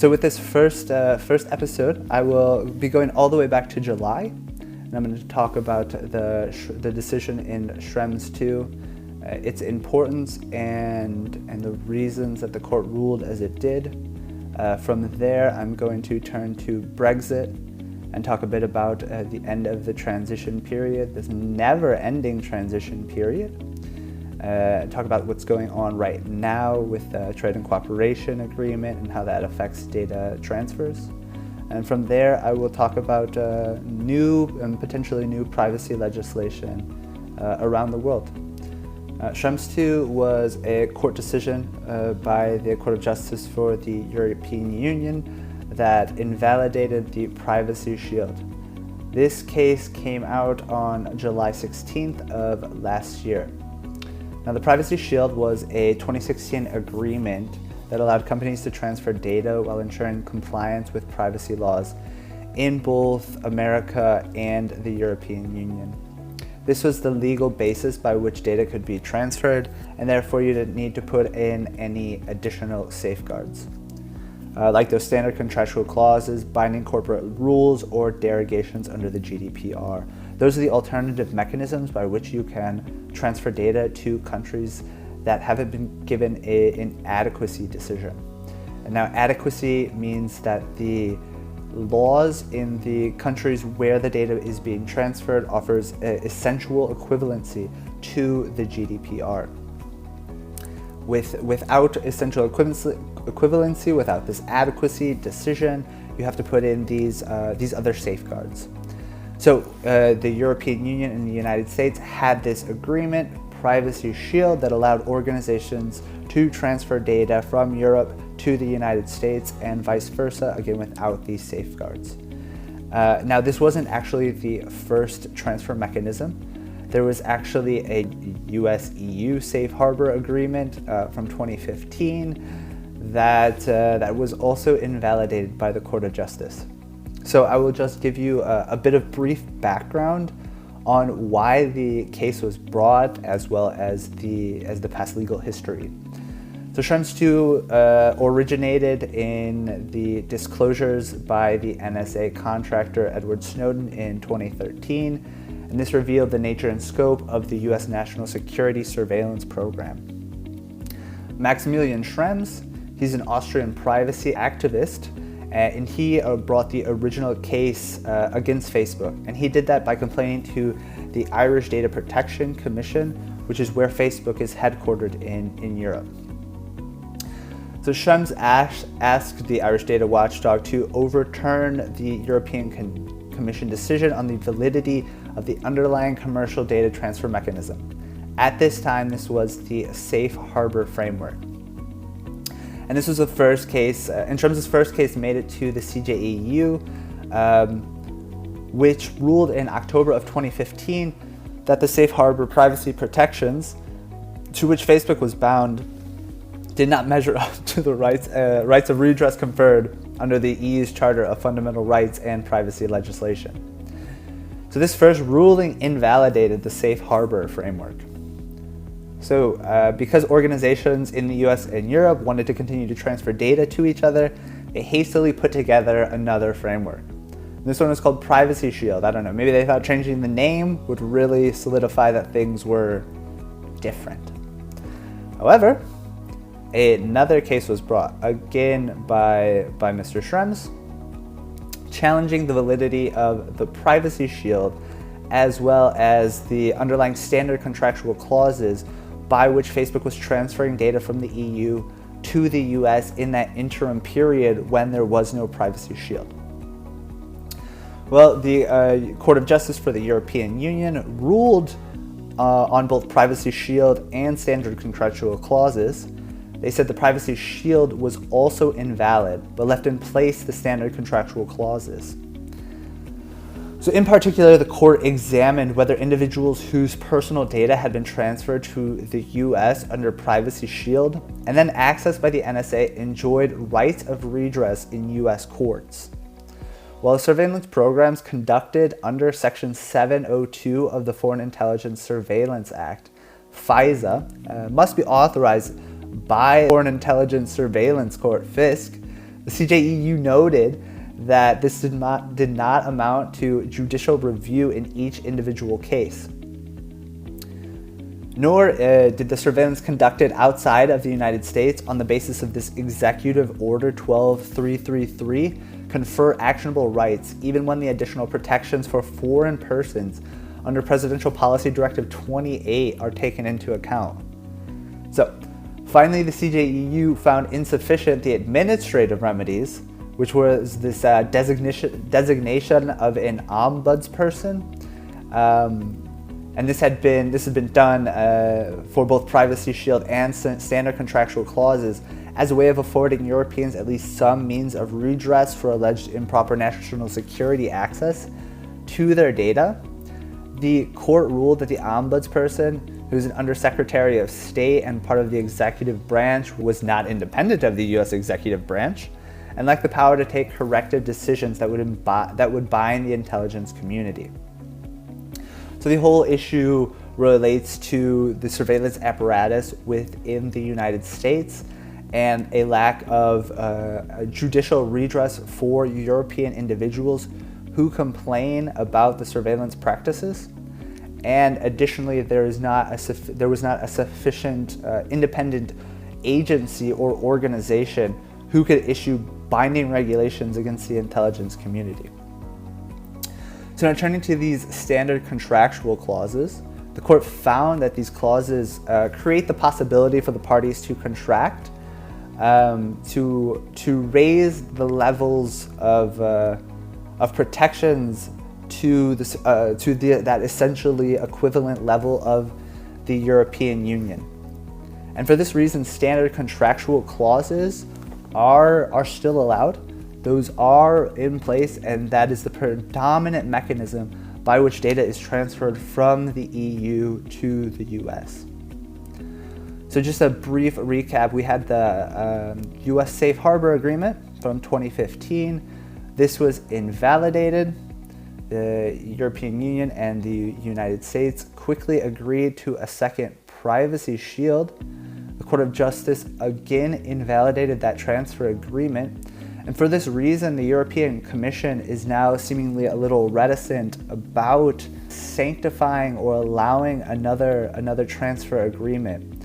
So with this first episode, I will be going all the way back to July, and I'm going to talk about the decision in Schrems II, its importance and the reasons that the court ruled as it did. From there, I'm going to turn to Brexit and talk a bit about the end of the transition period, this never-ending transition period. Talk about what's going on right now with the Trade and Cooperation Agreement and how that affects data transfers. And from there, I will talk about new and potentially new privacy legislation around the world. Schrems II was a court decision by the Court of Justice for the European Union that invalidated the Privacy Shield. This case came out on July 16th of last year. Now, the Privacy Shield was a 2016 agreement that allowed companies to transfer data while ensuring compliance with privacy laws in both America and the European Union. This was the legal basis by which data could be transferred, and therefore you didn't need to put in any additional safeguards, like those standard contractual clauses, binding corporate rules, or derogations under the GDPR. Those are the alternative mechanisms by which you can transfer data to countries that haven't been given an adequacy decision. And now adequacy means that the laws in the countries where the data is being transferred offers essential equivalency to the GDPR. Without essential equivalency, without this adequacy decision, you have to put in these other safeguards. So the European Union and the United States had this agreement, Privacy Shield, that allowed organizations to transfer data from Europe to the United States and vice versa, again without these safeguards. Now, this wasn't actually the first transfer mechanism. There was actually a US-EU Safe Harbor Agreement from 2015 that was also invalidated by the Court of Justice. So I will just give you a bit of brief background on why the case was brought, as well as the past legal history. So Schrems II originated in the disclosures by the NSA contractor Edward Snowden in 2013, and this revealed the nature and scope of the US national security surveillance program. Maximilian Schrems, he's an Austrian privacy activist, and he brought the original case against Facebook, and he did that by complaining to the Irish Data Protection Commission, which is where Facebook is headquartered in Europe. So Schrems asked the Irish Data Watchdog to overturn the European Commission decision on the validity of the underlying commercial data transfer mechanism. At this time, this was the Safe Harbor Framework. And this was the first case, and Schrems' first case made it to the CJEU, which ruled in October of 2015 that the Safe Harbor privacy protections to which Facebook was bound did not measure up to the rights of redress conferred under the EU's Charter of Fundamental Rights and privacy legislation. So this first ruling invalidated the Safe Harbor framework. So because organizations in the US and Europe wanted to continue to transfer data to each other, they hastily put together another framework. This one was called Privacy Shield. I don't know, maybe they thought changing the name would really solidify that things were different. However, another case was brought, again by Mr. Schrems, challenging the validity of the Privacy Shield as well as the underlying standard contractual clauses by which Facebook was transferring data from the EU to the US in that interim period when there was no Privacy Shield. Well, the Court of Justice for the European Union ruled on both Privacy Shield and standard contractual clauses. They said the Privacy Shield was also invalid, but left in place the standard contractual clauses. So in particular, the court examined whether individuals whose personal data had been transferred to the US under Privacy Shield and then accessed by the NSA enjoyed rights of redress in US courts. While surveillance programs conducted under Section 702 of the Foreign Intelligence Surveillance Act, FISA, must be authorized by Foreign Intelligence Surveillance Court, FISC, The CJEU noted that this did not amount to judicial review in each individual case. Nor did the surveillance conducted outside of the United States on the basis of this Executive Order 12333 confer actionable rights, even when the additional protections for foreign persons under Presidential Policy Directive 28 are taken into account. So, finally, the CJEU found insufficient the administrative remedies, which was this designation of an ombudsperson, and this had been done for both Privacy Shield and standard contractual clauses as a way of affording Europeans at least some means of redress for alleged improper national security access to their data. The court ruled that the ombudsperson, who's an undersecretary of state and part of the executive branch, was not independent of the U.S. executive branch and lacked the power to take corrective decisions that would bind the intelligence community. So the whole issue relates to the surveillance apparatus within the United States and a lack of judicial redress for European individuals who complain about the surveillance practices. And additionally, there was not a sufficient independent agency or organization who could issue binding regulations against the intelligence community. So now turning to these standard contractual clauses, the court found that these clauses create the possibility for the parties to contract to raise the levels of protections to that essentially equivalent level of the European Union. And for this reason, standard contractual clauses are still allowed. Those are in place, and that is the predominant mechanism by which data is transferred from the EU to the US. So just a brief recap, we had the US Safe Harbor Agreement from 2015. This was invalidated. The European Union and the United States quickly agreed to a second Privacy Shield. The Court of Justice again invalidated that transfer agreement. And for this reason, the European Commission is now seemingly a little reticent about sanctifying or allowing another transfer agreement.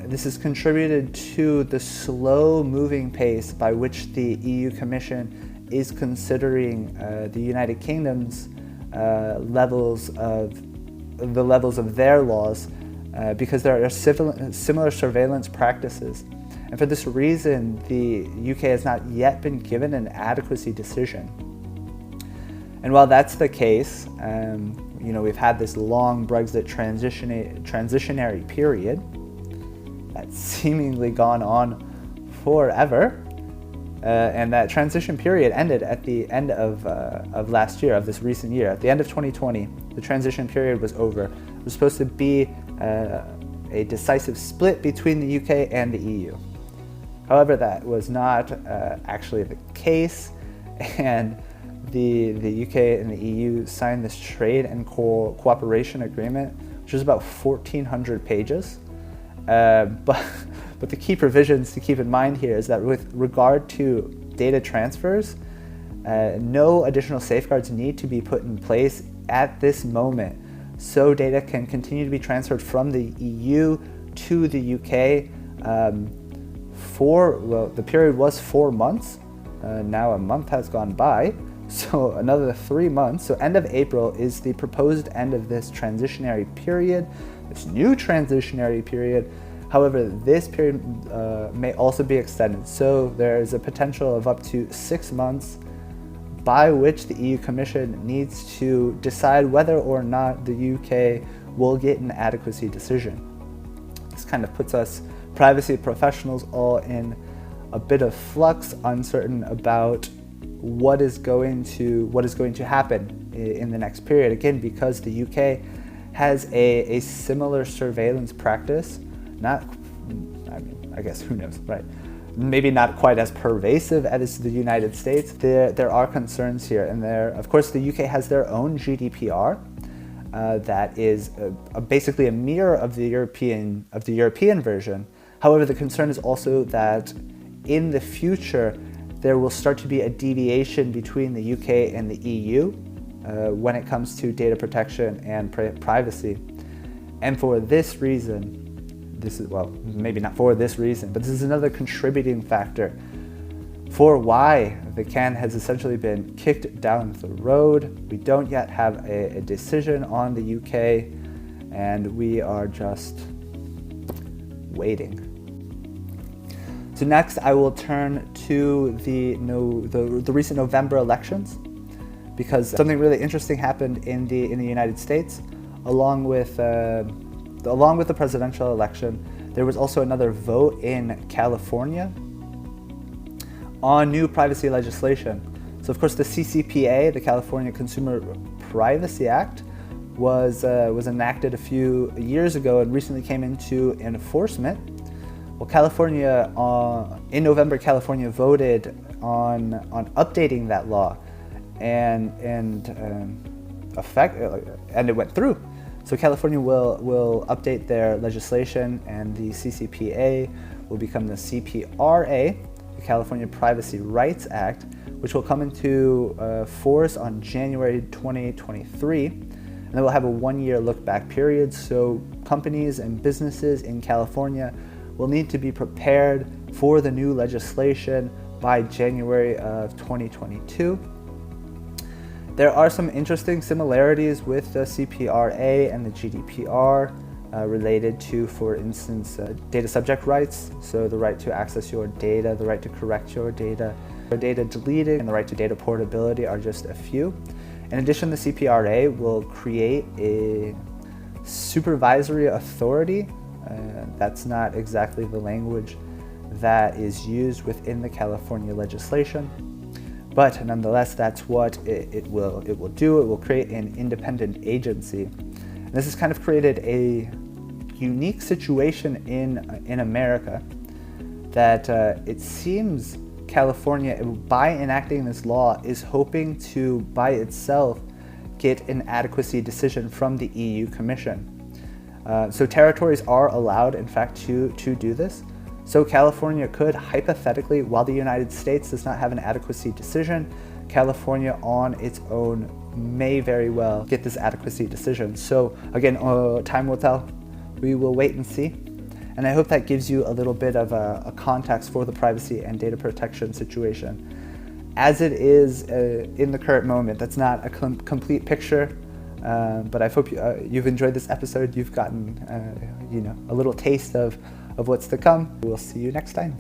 This has contributed to the slow-moving pace by which the EU Commission is considering the United Kingdom's levels of their laws because there are similar surveillance practices. And for this reason, the UK has not yet been given an adequacy decision. And while that's the case, we've had this long Brexit transitionary period that's seemingly gone on forever. And that transition period ended at the end of last year, of this recent year. At the end of 2020, the transition period was over. It was supposed to be a decisive split between the UK and the EU. However, that was not actually the case, and the UK and the EU signed this trade and cooperation agreement, which is about 1,400 pages. But the key provisions to keep in mind here is that with regard to data transfers, no additional safeguards need to be put in place at this moment, so data can continue to be transferred from the EU to the UK. The period was 4 months. Now a month has gone by, so another 3 months. So end of April is the proposed end of this transitionary period, this new transitionary period. However, this period may also be extended, so there is a potential of up to 6 months by which the EU Commission needs to decide whether or not the UK will get an adequacy decision. This kind of puts us privacy professionals all in a bit of flux, uncertain about what is going to happen in the next period. Again, because the UK has a similar surveillance practice. I guess who knows, right? Maybe not quite as pervasive as the United States. There are concerns here, and of course, the UK has their own GDPR that is basically a mirror of the European version. However, the concern is also that in the future, there will start to be a deviation between the UK and the EU when it comes to data protection and privacy. And for this reason, maybe not for this reason, but this is another contributing factor for why the can has essentially been kicked down the road. We don't yet have a decision on the UK, and we are just waiting. So next, I will turn to the recent November elections, because something really interesting happened in the United States. Along with the presidential election, there was also another vote in California on new privacy legislation. So of course the CCPA, the California Consumer Privacy Act, was enacted a few years ago and recently came into enforcement. Well, California, in November, California voted on updating that law, and it went through. So California will update their legislation, and the CCPA will become the CPRA, the California Privacy Rights Act, which will come into force on January 2023. And then we'll have a 1-year look-back period, so companies and businesses in California will need to be prepared for the new legislation by January of 2022. There are some interesting similarities with the CPRA and the GDPR related to, for instance, data subject rights, so the right to access your data, the right to correct your data deleted, and the right to data portability are just a few. In addition, the CPRA will create a supervisory authority. That's not exactly the language that is used within the California legislation, but nonetheless, that's what it will do. It will create an independent agency. And this has kind of created a unique situation in America that it seems California, by enacting this law, is hoping to, by itself, get an adequacy decision from the EU Commission. So territories are allowed, in fact, to do this. So California could hypothetically, while the United States does not have an adequacy decision, California on its own may very well get this adequacy decision. So again, time will tell. We will wait and see. And I hope that gives you a little bit of a context for the privacy and data protection situation. As it is in the current moment, that's not a complete picture. But I hope you've enjoyed this episode. You've gotten a little taste of what's to come. We'll see you next time.